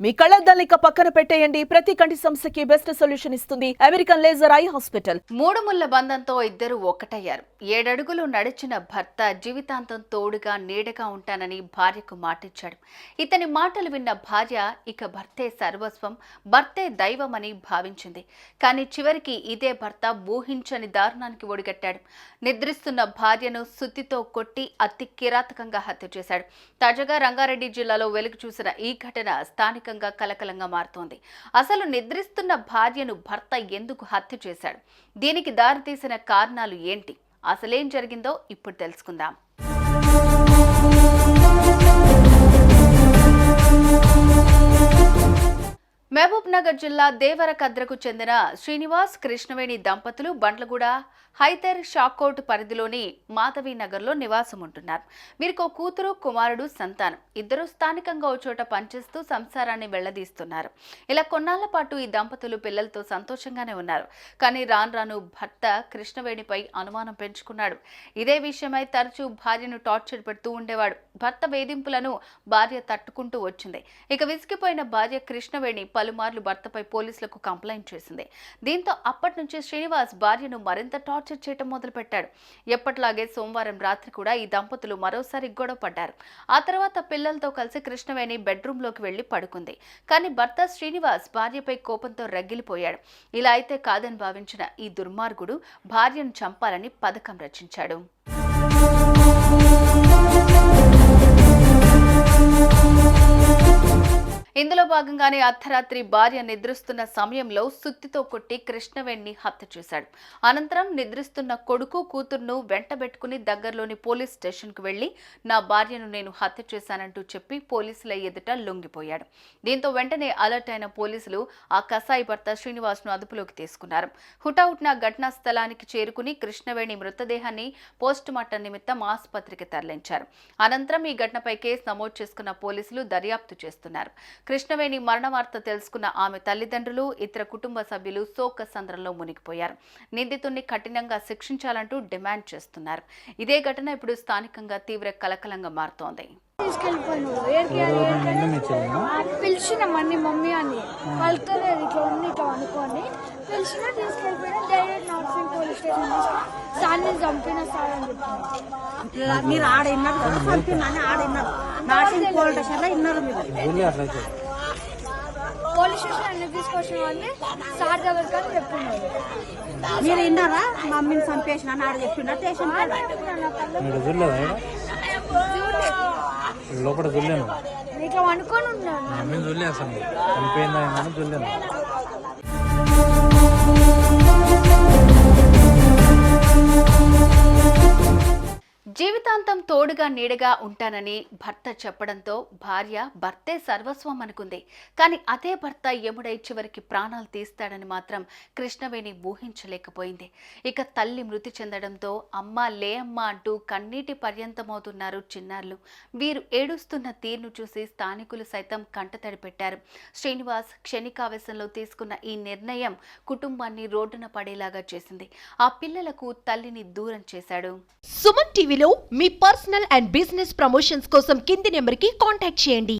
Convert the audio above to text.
మీ కళ్ళద్దాలిక పక్కన పెట్టేయండి. ప్రతి కంటి సమస్యకి బెస్ట్ సొల్యూషన్ ఇస్తుంది అమెరికన్ లేజర్ ఐ హాస్పిటల్. మూడు ముళ్ల బంధంతో ఇద్దరు ఒక్కటయ్యారు. 7 అడుగులు నడిచిన భర్త జీవితాంతం తోడుగా నీడగా ఉంటానని భార్యకు మాటిచ్చాడు. ఇతని మాటలు విన్న భార్య ఇక భర్తే సర్వస్వం, భర్తే దైవమని భావించింది. కానీ చివరికి ఇదే భర్త ఊహించని దారుణానికి ఒడిగట్టాడు. నిద్రిస్తున్న భార్యను సుత్తితో కొట్టి అతి కిరాతకంగా హత్య చేశాడు. తాజాగా రంగారెడ్డి జిల్లాలో వెలుగు చూసిన ఈ ఘటన స్థానికంగా కలకలంగా మారుతోంది. అసలు నిద్రిస్తున్న భార్యను భర్త ఎందుకు హత్య చేశాడు? దీనికి దారితీసిన కారణాలు ఏంటి? అసలేం జరిగిందో ఇప్పుడు తెలుసుకుందాం. మహబూబ్ నగర్ జిల్లా దేవరకద్రకు చెందిన శ్రీనివాస్ కృష్ణవేణి దంపతులు బండ్లగూడ హైదర్ షాకోట్ పరిధిలోని మాధవి నగర్లో నివాసం ఉంటున్నారు. వీరికి కూతురు కుమారుడు సంతానం. ఇద్దరు స్థానికంగా ఓ చోట పనిచేస్తూ సంసారాన్ని వెళ్లదీస్తున్నారు. ఇలా కొన్నాళ్ల పాటు ఈ దంపతులు పిల్లలతో సంతోషంగానే ఉన్నారు. కానీ రాను భర్త కృష్ణవేణిపై అనుమానం పెంచుకున్నాడు. ఇదే విషయమై తరచూ భార్యను టార్చర్ పెడుతూ ఉండేవాడు. భర్త వేధింపులను భార్య తట్టుకుంటూ వచ్చింది. ఇక విసిగిపోయిన భార్య కృష్ణవేణి పలుమార్లు భర్తపై పోలీసులకు కంప్లైంట్ చేసింది. దీంతో అప్పటి నుంచి శ్రీనివాస్ భార్యను మరింత టార్చర్ చేయటం మొదలుపెట్టాడు. ఎప్పట్లాగే సోమవారం రాత్రి కూడా ఈ దంపతులు మరోసారి గొడవ పడ్డారు. ఆ తర్వాత పిల్లలతో కలిసి కృష్ణవేణి బెడ్రూమ్లోకి వెళ్లి పడుకుంది. కానీ భర్త శ్రీనివాస్ భార్యపై కోపంతో రగిలిపోయాడు. ఇలా అయితే కాదని భావించిన ఈ దుర్మార్గుడు భార్యను చంపాలని పథకం రచించాడు. ఇందులో భాగంగానే అర్ధరాత్రి భార్య నిద్రిస్తున్న సమయంలో సుత్తితో కొట్టి కృష్ణవేణిని హత్య చేశాడు. అనంతరం నిద్రిస్తున్న కొడుకు కూతురును వెంటబెట్టుకుని దగ్గరలోని పోలీస్ స్టేషన్కు వెళ్లి నా భార్యను నేను హత్య చేశానంటూ చెప్పి పోలీసుల ఎదుట లొంగిపోయాడు. దీంతో వెంటనే అలర్ట్ అయిన పోలీసులు ఆ కసాయి భర్త శ్రీనివాస్ను అదుపులోకి తీసుకున్నారు. హుటాహుటిన ఘటనా స్థలానికి చేరుకుని కృష్ణవేణి మృతదేహాన్ని పోస్టుమార్టం నిమిత్తం ఆసుపత్రికి తరలించారు. అనంతరం ఈ ఘటనపై కేసు నమోదు చేసుకున్న పోలీసులు దర్యాప్తు చేస్తున్నారు. కృష్ణవేణి మరణ వార్త తెలుసుకున్న ఆమె తల్లిదండ్రులు, ఇతర కుటుంబ సభ్యులు శోకసంద్రంలో మునిగిపోయారు. నిందితుడిని కఠినంగా శిక్షించాలంటూ డిమాండ్ చేస్తున్నారు. ఇదే ఘటన ఇప్పుడు స్థానికంగా తీవ్ర కలకలంగా మారుతోంది. పిలిచినామని మమ్మీ అని పలుకలేదు. ఇట్లా అనుకోని పిలిచిన తీసుకెళ్ళిపోయినా డైరెక్ట్ నార్సింగ్ పోలీస్ స్టేషన్ సార్ని చంపిన సార్ అని చెప్పారు. మీరు ఆడ విన్నారు కదా, చంపినని ఆడ విన్నారు. నార్సింగ్ పోలీస్ స్టేషన్ లో విన్నారు. పోలీస్ స్టేషన్ అన్ని తీసుకొచ్చిన వాళ్ళని సార్ దగ్గరికి అని చెప్తున్నారు. మీరు విన్నారా? మమ్మీని చంపేసిన ఆడ చెప్పిన స్టేషన్ లోపల చూడలేను. ఇట్లా అనుకోని ఉన్నాను. చూడలే అసలు చనిపోయిందా చూడలేను. జీవితాంతం తోడుగా నీడగా ఉంటానని భర్త చెప్పడంతో భార్య భర్తే సర్వస్వం అనుకుంది. కానీ అదే భర్త యముడై చివరికి ప్రాణాలు తీస్తాడని మాత్రం కృష్ణవేణి ఊహించలేకపోయింది. ఇక తల్లి మృతి చెందడంతో అమ్మ లే అమ్మ అంటూ కన్నీటి పర్యంతమవుతున్నారు చిన్నారులు. వీరు ఏడుస్తున్న తీరును చూసి స్థానికులు సైతం కంటతడి పెట్టారు. శ్రీనివాస్ క్షణికావేశంలో తీసుకున్న ఈ నిర్ణయం కుటుంబాన్ని రోడ్డున పడేలాగా చేసింది. ఆ పిల్లలకు తల్లిని దూరం చేశాడు. సుమన్ టీవీలో మీ పర్సనల్ అండ్ బిజినెస్ ప్రమోషన్స్ కోసం కింది నెంబర్కి కాంటాక్ట్ చేయండి.